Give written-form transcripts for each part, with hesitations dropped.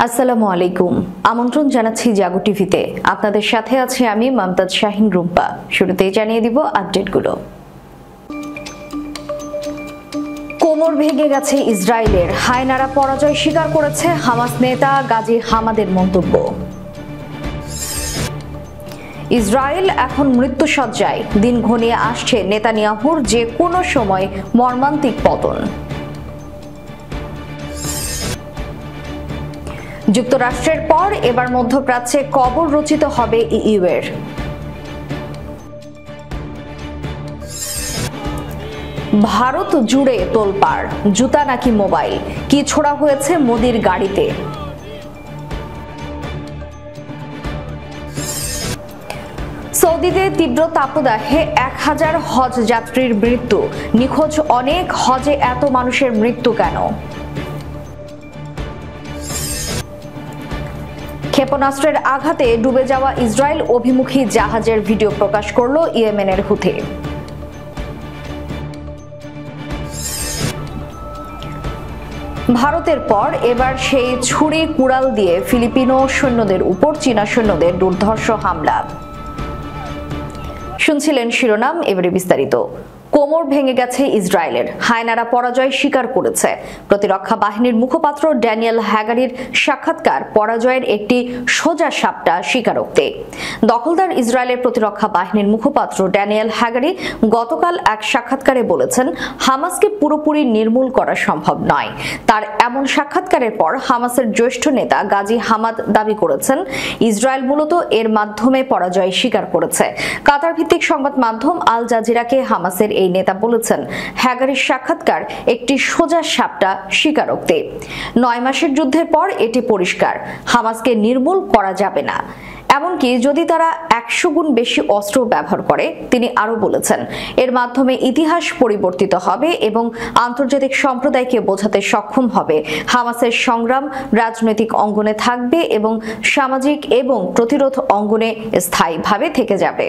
আসসালামু আলাইকুম। আমন্ত্রণ জানাচ্ছি জাগো টিভিতে। আপনাদের সাথে আছি আমি মমতাজ শাহিন রুম্পা। শুরুতেই জানিয়ে দিব আপডেটগুলো। কোমর ভেঙে গেছে ইসরায়েলের, হায়নারা পরাজয় স্বীকার করেছে হামাস নেতা গাজী হামাদের মন্তব্য। ইসরায়েল এখন মৃত্যুসজ্জায়, দিন ঘনিয়ে আসছে নেতানিয়াহুর যে কোনো সময় মর্মান্তিক পতন। যুক্তরাষ্ট্রের পর এবার মধ্যপ্রাচ্যে কবর রচিত হবে ইইউর। ভারত জুড়ে তোলপাড়, জুতা নাকি মোবাইল, কি ছোড়া হয়েছে মোদির গাড়িতে। সৌদিতে তীব্র তাপদাহে 1000 হজ যাত্রীর মৃত্যু, নিখোঁজ অনেক, হজে এত মানুষের মৃত্যু কেন? ক্ষেপণাস্ত্রের আঘাতে ডুবে যাওয়া ইসরায়েল অভিমুখী জাহাজের ভিডিও প্রকাশ করল ইয়েমেনের হুথি। ভারতের পর এবার সেই ছুরি কুড়াল দিয়ে ফিলিপিনো সৈন্যদের উপর চীনা সৈন্যদের দুর্ধর্ষ হামলা। শুনছিলেন শিরোনাম, এবারে বিস্তারিত। কোমর ভেঙে গেছে ইসরায়েলের, হায়নারা পরাজয় স্বীকার করেছে। প্রতিরক্ষা বাহিনীর মুখপাত্র ড্যানিয়েল হ্যাগারির সাক্ষাৎকার পরাজয়ের একটি সোজা সাপটা স্বীকারোক্তি। দখলদার ইসরায়েলের প্রতিরক্ষা বাহিনীর মুখপাত্র ড্যানিয়েল হ্যাগারি গতকাল এক সাক্ষাৎকারে বলেছেন, হামাসকে পুরোপুরি নির্মূল করা সম্ভব নয়। তার এমন সাক্ষাৎকারের পর হামাসের জ্যেষ্ঠ নেতা গাজী হামাদ দাবি করেছেন, ইসরায়েল মূলত এর মাধ্যমে পরাজয় স্বীকার করেছে। কাতার ভিত্তিক সংবাদ মাধ্যম আল জাজিরাকে হামাসের এই নেতা বলেছেন, হ্যাগারির সাক্ষাৎকার একটি সোজা সাপটা স্বীকারোক্তি। 9 মাসের যুদ্ধের পর এটি পরিষ্কার, হামাসকে নির্মূল করা যাবে না, এমনকি যদি তারা 100 গুণ বেশি অস্ত্র ব্যবহার করে। তিনি আরো বলেছেন, এর মাধ্যমে ইতিহাস পরিবর্তিত হবে এবং আন্তর্জাতিক সম্প্রদায়কে বোঝাতে সক্ষম হবে হামাসের সংগ্রাম রাজনৈতিক অঙ্গনে থাকবে এবং সামাজিক এবং প্রতিরোধ অঙ্গনে স্থায়ীভাবে থেকে যাবে।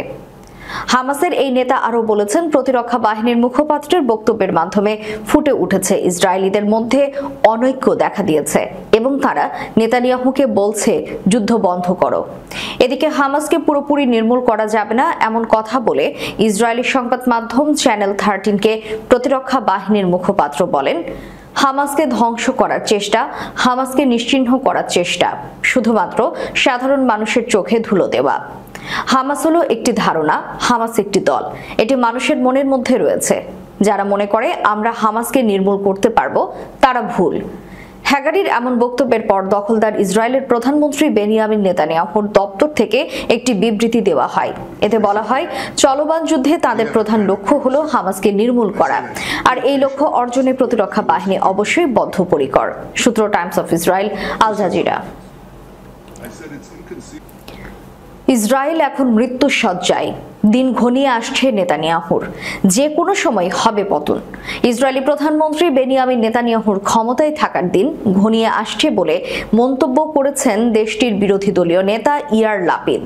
হামাসের এই নেতা আরো বলেছেন, প্রতিরক্ষা বাহিনীর মুখপাত্রের বক্তব্যের মাধ্যমে ফুটে উঠেছে ইসরায়েলিদের মধ্যে অনৈক্য দেখা দিয়েছে এবং তারা নেতানিয়াহুকে বলছে যুদ্ধ বন্ধ করো। এদিকে হামাসকে পুরোপুরি নির্মূল করা যাবে না এমন কথা বলে ইসরায়েলি সংবাদ মাধ্যম চ্যানেল 13কে প্রতিরক্ষা বাহিনীর মুখপাত্র বলেন, হামাসকে ধ্বংস করার চেষ্টা, হামাসকে নিশ্চিহ্ন করার চেষ্টা, শুধুমাত্র সাধারণ মানুষের চোখে ধুলো দেওয়া। হামাস হলো একটি ধারণা, হামাস একটি দল, এটি মানুষের মনের মধ্যে রয়েছে। যারা মনে করে আমরা হামাসকে নির্মূল করতে পারবো, তারা ভুল। হ্যাগারির এমন বক্তব্যের পর দখলদার ইসরায়েলের প্রধানমন্ত্রী বেনিয়ামিন নেতানিয়াহুর দপ্তর থেকে একটি বিবৃতি দেওয়া হয়। এতে বলা হয়, চলমান যুদ্ধে তাদের প্রধান লক্ষ্য হলো হামাসকে নির্মূল করা, আর এই লক্ষ্য অর্জনে প্রতিরক্ষা বাহিনী অবশ্যই বদ্ধপরিকর। সূত্র Times of Israel, Al Jazeera. Israel এখন মৃত্যুসজ্জায়, দিন ঘনিয়ে আসছে নেতানিয়াহুর, যে কোনো সময় হবে পতন। ইসরায়েলি প্রধানমন্ত্রী বেনিয়ামিন নেতানিয়াহুর ক্ষমতায় থাকার দিন ঘনিয়ে আসছে বলে মন্তব্য করেছেন দেশটির বিরোধী দলীয় নেতা ইয়ার লাপিদ।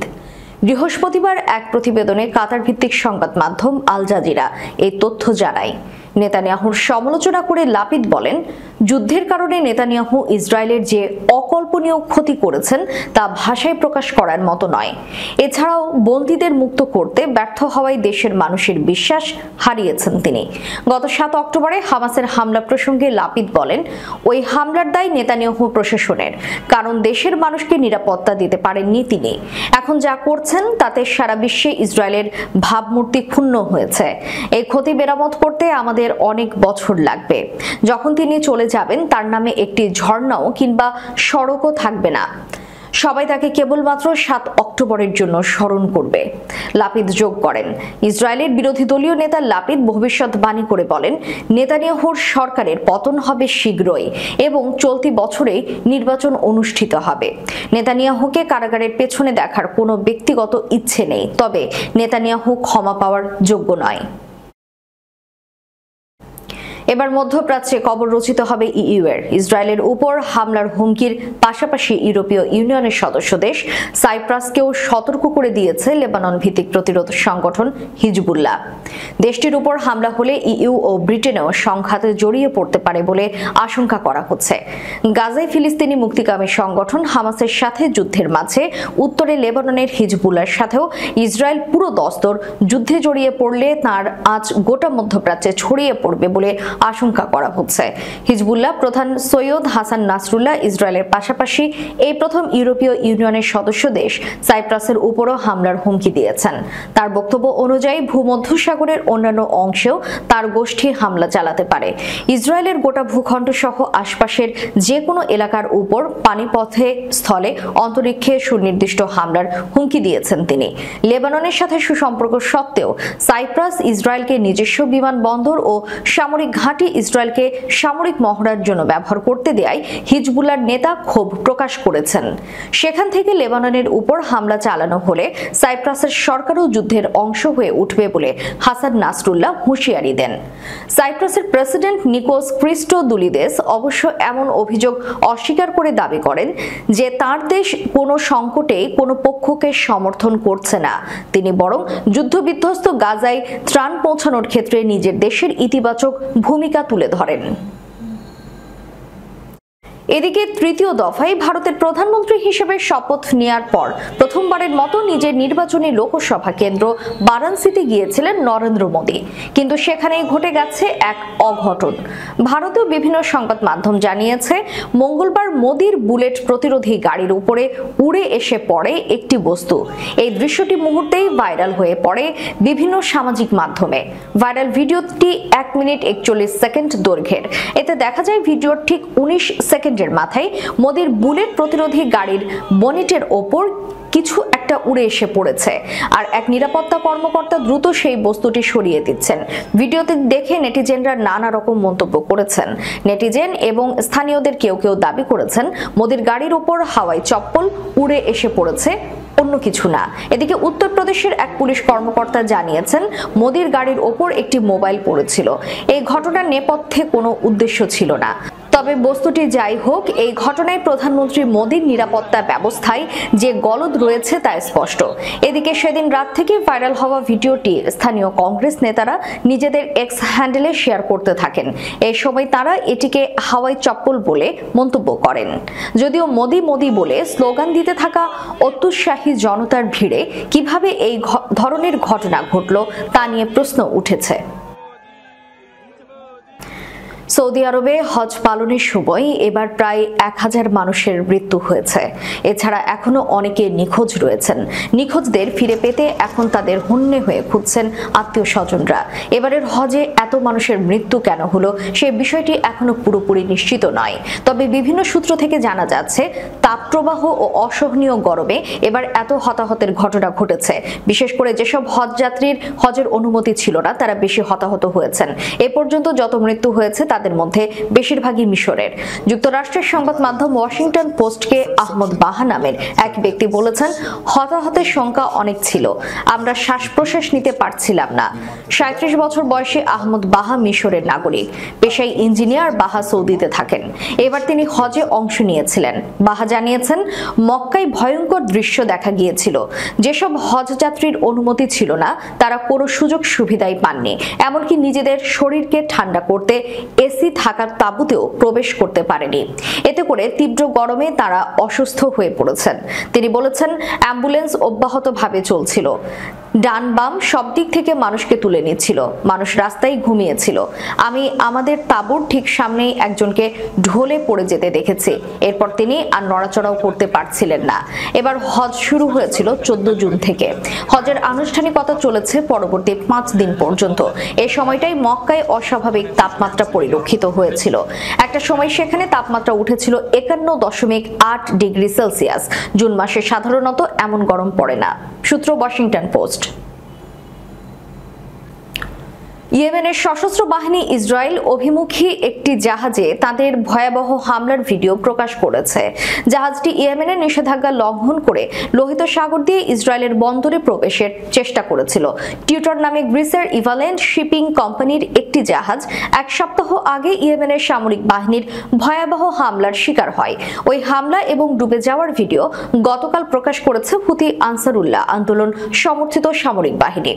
বৃহস্পতিবার এক প্রতিবেদনে কাতার ভিত্তিক সংবাদ মাধ্যম আল জাজিরা এই তথ্য জানায়। নেতানিয়াহুর সমালোচনা করে লাপিদ বলেন, যুদ্ধের কারণে নেতানিয়াহু ইসরায়েলের যে অকল্পনীয় ক্ষতি করেছেন তা ভাষায় প্রকাশ করার মতো নয়। এছাড়াও বন্দীদের মুক্ত করতে ব্যর্থ হওয়ায় দেশের মানুষের বিশ্বাস হারিয়েছেন তিনি। গত 7 অক্টোবরে হামাসের হামলা প্রসঙ্গে লাপিদ বলেন, ওই হামলার দায় নেতানিয়াহু প্রশাসনের, কারণ দেশের মানুষকে নিরাপত্তা দিতে পারেননি তিনি। এখন যা করছেন তাতে সারা বিশ্বে ইসরায়েলের ভাবমূর্তি ক্ষুণ্ণ হয়েছে। এই ক্ষতি মেরামত করতে আমাদের অনেক বছর লাগবে। যখন তিনি চলে যাবেন, তার নামে একটি ঝর্ণাও কিংবা সড়কও থাকবে না। সবাই তাকে কেবলমাত্র 7 অক্টোবরের জন্য স্মরণ করবে। লাপিদ যোগ করেন। ইসরায়েলের বিরোধী দলীয় নেতা লাপিদ ভবিষ্যৎবাণী করে বলেন, নেতানিয়াহুর সরকারের পতন হবে শীঘ্রই এবং চলতি বছরেই নির্বাচন অনুষ্ঠিত হবে। নেতানিয়াহুকে কারাগারের পেছনে দেখার কোনো ব্যক্তিগত ইচ্ছে নেই, তবে নেতানিয়াহু ক্ষমা পাওয়ার যোগ্য নয়। এবার মধ্যপ্রাচ্যে কবর রচিত হবে ইইউ এর। ইসরায়েলের উপর হামলার হুমকির পাশাপাশি ইউরোপীয় ইউনিয়নের সদস্য দেশ সাইপ্রাসকেও সতর্ক করে দিয়েছে লেবানন ভিত্তিক প্রতিরোধ সংগঠন হিজবুল্লাহ। দেশটির উপর হামলা হলে ইইউ ও ব্রিটেনও সংঘাতে জড়িয়ে পড়তে পারে বলে আশঙ্কা করা হচ্ছে। গাজায় ফিলিস্তিনি মুক্তিকামী সংগঠন হামাসের সাথে যুদ্ধের মাঝে উত্তরে লেবাননের হিজবুল্লাহর সাথেও ইসরায়েল পুরো দস্তর যুদ্ধে জড়িয়ে পড়লে তার আজ গোটা মধ্যপ্রাচ্যে ছড়িয়ে পড়বে বলে আশঙ্কা করা হচ্ছে। হিজবুল্লাহ প্রধান সৈয়দ হাসান নাসরুল্লাহ ইসরায়েলের পাশাপাশি এই প্রথম ইউরোপীয় ইউনিয়নের সদস্য দেশ সাইপ্রাসের উপরও হামলার হুমকি দিয়েছেন। তার বক্তব্য অনুযায়ী ভূমধ্যসাগরের অন্যান্য অংশেও তার গোষ্ঠী হামলা চালাতে পারে। ইসরায়েলের গোটা ভূখণ্ড সহ আশপাশের যে কোনো এলাকার উপর পানিপথে, স্থলে, অন্তরিক্ষে সুনির্দিষ্ট হামলার হুমকি দিয়েছেন তিনি। লেবাননের সাথে সুসম্পর্ক সত্ত্বেও সাইপ্রাস ইসরায়েলকে নিজস্ব বিমানবন্দর ও সামরিক ঘাঁটি ইসরায়েলকে সামরিক মহড়ার জন্য ব্যবহার করতে দেয়ায় হিজবুল্লাহর নেতা ক্ষোভ প্রকাশ করেছেন। সেখান থেকে লেবাননের উপর হামলা চালানো হলে সাইপ্রাসের সরকারও যুদ্ধের অংশ হয়ে উঠবে বলে হাসান নাসরুল্লাহ হুঁশিয়ারি দেন। সাইপ্রাসের প্রেসিডেন্ট নিকোস ক্রিস্টোদুলিদেস অবশ্য এমন অভিযোগ অস্বীকার করে দাবি করেন যে তার দেশ কোনো সংকটে কোনো পক্ষকে সমর্থন করছে না। তিনি বরং যুদ্ধবিধ্বস্ত গাজায় ত্রাণ পৌঁছানোর ক্ষেত্রে নিজের দেশের ইতিবাচক ভূমিকা তুলে ধরেন। এদিকে তৃতীয় দফায় ভারতের প্রধানমন্ত্রী হিসেবে শপথ নেয়ার পর প্রথমবারের মতো নিজের নির্বাচনী লোকসভা কেন্দ্র বারাণসীতে গিয়েছিলেন নরেন্দ্র মোদী, কিন্তু সেখানেই ঘটে গেছে এক অঘটন। ভারতীয় বিভিন্ন সংবাদ মাধ্যম জানিয়েছে, মঙ্গলবার মোদীর বুলেট প্রতিরোধী গাড়ির উপরে উড়ে এসে পড়ে একটি বস্তু। এই দৃশ্যটি মুহূর্তেই ভাইরাল হয়ে পড়ে বিভিন্ন সামাজিক মাধ্যমে। ভাইরাল ভিডিওটি 1 মিনিট 41 সেকেন্ড দৈর্ঘ্যের। এতে দেখা যায় ভিডিওর ঠিক 19 সেকেন্ডের মাথায় মোদীর বুলেট প্রতিরোধী গাড়ির বনেটের ওপর কিছু একটা উড়ে এসে পড়েছে, আর এক নিরাপত্তা কর্মকর্তা দ্রুত সেই বস্তুটি সরিয়ে দিচ্ছেন। ভিডিওতে দেখে নেটিজেনরা নানা রকম মন্তব্য করেছেন। নেটিজেন এবং স্থানীয়দের কেউ কেউ দাবি করেছেন মোদীর গাড়ির উপর হাওয়াই চপ্পল উড়ে এসে পড়েছে, অন্য কিছু না। এদিকে উত্তরপ্রদেশের এক পুলিশ কর্মকর্তা জানিয়েছেন মোদীর গাড়ির ওপর একটি মোবাইল পড়েছিল। এই ঘটনার নেপথ্যে কোনো উদ্দেশ্য ছিল না। তবে বস্তুটি যাই হোক, এই ঘটনায় প্রধানমন্ত্রী মোদীর নিরাপত্তা ব্যবস্থায় যে গলদ রয়েছে তা স্পষ্ট। এদিকে সেদিন রাত থেকে ভাইরাল হওয়া ভিডিওটি স্থানীয় কংগ্রেস নেতারা নিজেদের এক্স হ্যান্ডেলে শেয়ার করতে থাকেন। এই সময় তারা এটিকে হাওয়াই চপ্পল বলে মন্তব্য করেন। যদিও মোদী মোদী বলে স্লোগান দিতে থাকা অত্যুৎসাহী জনতার ভিড়ে কিভাবে এই ধরনের ঘটনা ঘটল তা নিয়ে প্রশ্ন উঠেছে। সৌদি আরবে হজ পালনের সময় এবার প্রায় 1000 মানুষের মৃত্যু হয়েছে। এছাড়া এখনো অনেকে নিখোঁজ রয়েছেন। নিখোঁজদের ফিরে পেতে এখন তাদের হন্যে হয়ে খুঁজছেন আত্মীয় স্বজনরা। এবারের হজে এত মানুষের মৃত্যু কেন হলো সেই বিষয়টি এখনো পুরোপুরি নিশ্চিত নয়। তবে বিভিন্ন সূত্র থেকে জানা যাচ্ছে, তাপপ্রবাহ ও অসহনীয় গরমে এবার এত হতাহতের ঘটনা ঘটেছে। বিশেষ করে যেসব হজযাত্রীর হজের অনুমতি ছিল না তারা বেশি হতাহত হয়েছেন। এ পর্যন্ত যত মৃত্যু হয়েছে তাদের মধ্যে বেশিরভাগই মিশরের। যুক্তরাষ্ট্রের সংবাদ মাধ্যম ওয়াশিংটন পোস্টকে আহমদ বাহা নামের এক ব্যক্তি বলেছেন, হতাহতের সংখ্যা অনেক ছিল, আমরা শ্বাস প্রশ্বাস নিতে পারছিলাম না। 37 বছর বয়সী আহমদ বাহা মিশরের নাগরিক। পেশায় ইঞ্জিনিয়ার। বাহা সৌদিতে থাকেন। এবার তিনি হজে অংশ নিয়েছিলেন। বাহা জানিয়েছেন, মক্কায় ভয়ঙ্কর দৃশ্য দেখা গিয়েছিল। যেসব হজযাত্রীর অনুমতি ছিল না তারা কোনো সুযোগ সুবিধাই পাননি। এমনকি নিজেদের শরীরকে ঠান্ডা করতে এসি থাকার তাঁবুতেও প্রবেশ করতে পারেনি। এতে করে তীব্র গরমে তারা অসুস্থ হয়ে পড়েছেন। তিনি বলেছেন, অ্যাম্বুলেন্স অব্যাহতভাবে চলছিল। ডান বাম সব দিক থেকে মানুষকে তুলে নিচ্ছিল। মানুষ রাস্তায় ঘুমিয়েছিল। আমি আমাদের তাঁবুর ঠিক সামনেই একজনকে ঢলে পড়ে যেতে দেখেছি। এরপর তিনি আর নড়াচড়াও করতে পারছিলেন না। এবার হজ শুরু হয়েছিল 14 জুন থেকে। হজের আনুষ্ঠানিকতা চলেছে পরবর্তী 5 দিন পর্যন্ত। এই সময়টাই মক্কায় অস্বাভাবিক তাপমাত্রা পরিলক্ষিত হয়েছিল। একটা সময় সেখানে তাপমাত্রা উঠেছিল 51.8 ডিগ্রি সেলসিয়াস। জুন মাসে সাধারণত এমন গরম পড়ে না। সূত্র ওয়াশিংটন পোস্ট। ইয়েমেনের সশস্ত্র বাহিনী ইসরায়েল অভিমুখী একটি জাহাজে তাদের ভয়াবহ হামলার ভিডিও প্রকাশ করেছে। জাহাজটি ইয়েমেনের নিষেধাজ্ঞা লঙ্ঘন করে লোহিত সাগর দিয়ে ইসরায়েলের বন্দরে প্রবেশের চেষ্টা করেছিল। টিউটর নামে গ্রিসের ইভালেন্ট শিপিং কোম্পানির একটি জাহাজ এক সপ্তাহ আগে ইয়েমেনের সামরিক বাহিনীর ভয়াবহ হামলার শিকার হয়। ওই হামলা এবং ডুবে যাওয়ার ভিডিও গতকাল প্রকাশ করেছে হুতি আনসারুল্লাহ আন্দোলন সমর্থিত সামরিক বাহিনী।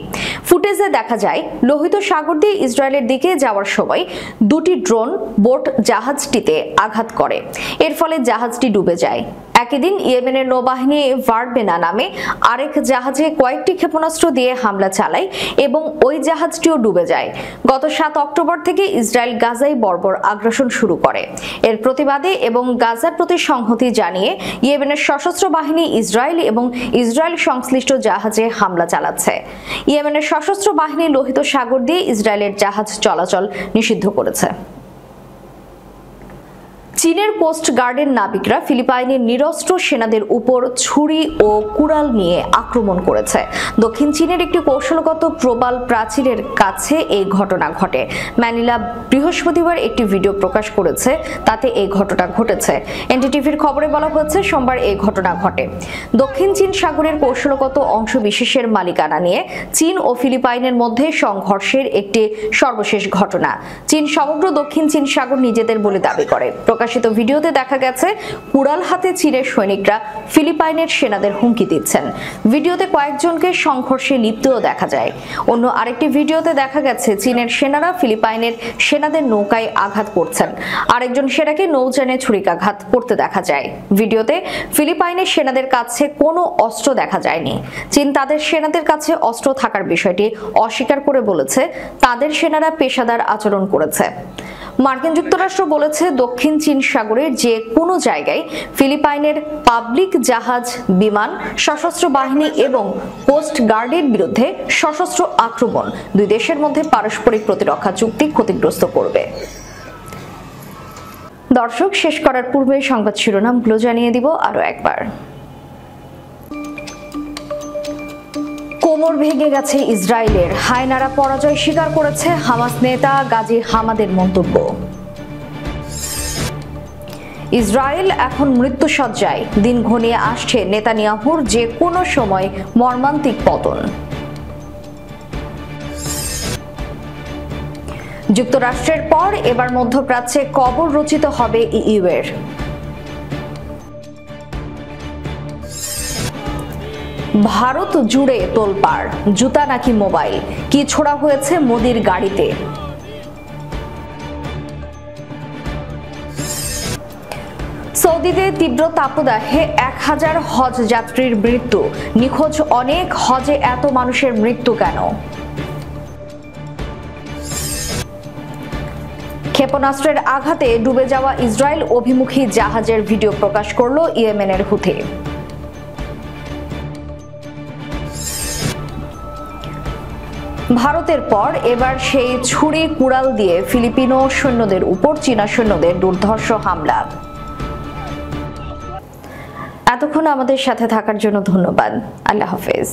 ফুটেজে দেখা যায় লোহিত সাগর দিয়ে ইসরায়েলের দিকে যাওয়ার সময় দুটি ড্রোন বোট জাহাজটিতে আঘাত করে, এর ফলে জাহাজটি ডুবে যায়। একই দিন ইয়েমেনের নৌবাহিনী ভারবেনা নামে আরেক জাহাজে কয়েকটি ক্ষেপণাস্ত্র দিয়ে হামলা চালায় এবং ওই জাহাজটিও ডুবে যায়। গত 7 অক্টোবর থেকে ইসরায়েল গাজায় বর্বর আগ্রাসন শুরু করে। এর প্রতিবাদে এবং গাজার প্রতি সংহতি জানিয়ে ইয়েমেনের সশস্ত্র বাহিনী ইসরায়েল এবং ইসরায়েল সংশ্লিষ্ট জাহাজে হামলা চালাচ্ছে। ইয়েমেনের সশস্ত্র বাহিনী লোহিত সাগর দিয়ে ইসরায়েলের জাহাজ চলাচল নিষিদ্ধ করেছে। চীনের কোস্ট গার্ডের নাবিকরা ফিলিপাইনের নিরস্ত্র সেনাদের উপর ছুরি ও কুড়াল নিয়ে আক্রমণ করেছে। দক্ষিণ চীনের একটি কৌশলগত প্রবাল প্রাচীরের কাছে এই ঘটনা ঘটে। ম্যানিলা বৃহস্পতিবার একটি ভিডিও প্রকাশ করেছে, তাতে এই ঘটনা ঘটেছে। এনডিটিভির খবরে বলা হয়েছে সোমবার এই ঘটনা ঘটে। দক্ষিণ চীন সাগরের কৌশলগত অংশ বিশেষের মালিকানা নিয়ে চীন ও ফিলিপাইনের মধ্যে সংঘর্ষের একটি সর্বশেষ ঘটনা। চীন সমগ্র দক্ষিণ চীন সাগর নিজেদের বলে দাবি করে। প্রকাশিত ভিডিওতে দেখা গেছে কুড়াল হাতে চীনের সৈনিকরা ফিলিপাইনের সেনাদের হুমকি দিচ্ছেন। ভিডিওতে কয়েকজনকে সংঘর্ষে লিপ্তও দেখা যায়। অন্য আরেকটি ভিডিওতে দেখা গেছে চীনের সেনারা ফিলিপাইনের সেনাদের নৌকায় আঘাত করছেন। আরেকজন সেনাকে নৌযানে ছুরিকাঘাত করতে দেখা যায়। ভিডিওতে ফিলিপাইনের সেনাদের কাছে কোনো অস্ত্র দেখা যায়নি। চীন তাদের সেনাদের কাছে অস্ত্র থাকার বিষয়টি অস্বীকার করে বলেছে তাদের সেনারা পেশাদার আচরণ করেছে। মার্কিন যুক্তরাষ্ট্র বলেছে দক্ষিণ চীন সাগরের যে কোনো জায়গায় ফিলিপাইনের পাবলিক জাহাজ, বিমান, সশস্ত্র বাহিনী এবং কোস্ট গার্ডের বিরুদ্ধে সশস্ত্র আক্রমণ দুই দেশের মধ্যে পারস্পরিক প্রতিরক্ষা চুক্তি ক্ষতিগ্রস্ত করবে। দর্শক, শেষ করার পূর্বে সংবাদ শিরোনামগুলো জানিয়ে দিব আরো একবার। কোমর ভেঙে গেছে ইসরায়েলের, হায়নারা পরাজয় স্বীকার করেছে হামাস নেতা গাজী হামাদের মন্তব্য। ইসরায়েল এখন মৃত্যুসজ্জায়, দিন ঘনিয়ে আসছে নেতানিয়াহুর যে কোনো সময় মর্মান্তিক পতন। যুক্তরাষ্ট্রের পর এবার মধ্যপ্রাচ্যে কবর রচিত হবে ইইউর। ভারত জুড়ে তোলপাড়, জুতা নাকি মোবাইল, কি ছোড়া হয়েছে মোদির গাড়িতে। সৌদিতে তীব্র তাপদাহে 1000 হজ যাত্রীর মৃত্যু, নিখোঁজ অনেক, হজে এত মানুষের মৃত্যু কেন। ক্ষেপণাস্ত্রের আঘাতে ডুবে যাওয়া ইসরায়েল অভিমুখী জাহাজের ভিডিও প্রকাশ করল ইয়েমেনের হুথি। ভারতের পর এবার সেই ছুরি কুড়াল দিয়ে ফিলিপিনো সৈন্যদের উপর চীনা সৈন্যদের দুর্ধর্ষ হামলা। এতক্ষণ আমাদের সাথে থাকার জন্য ধন্যবাদ। আল্লাহ হাফেজ।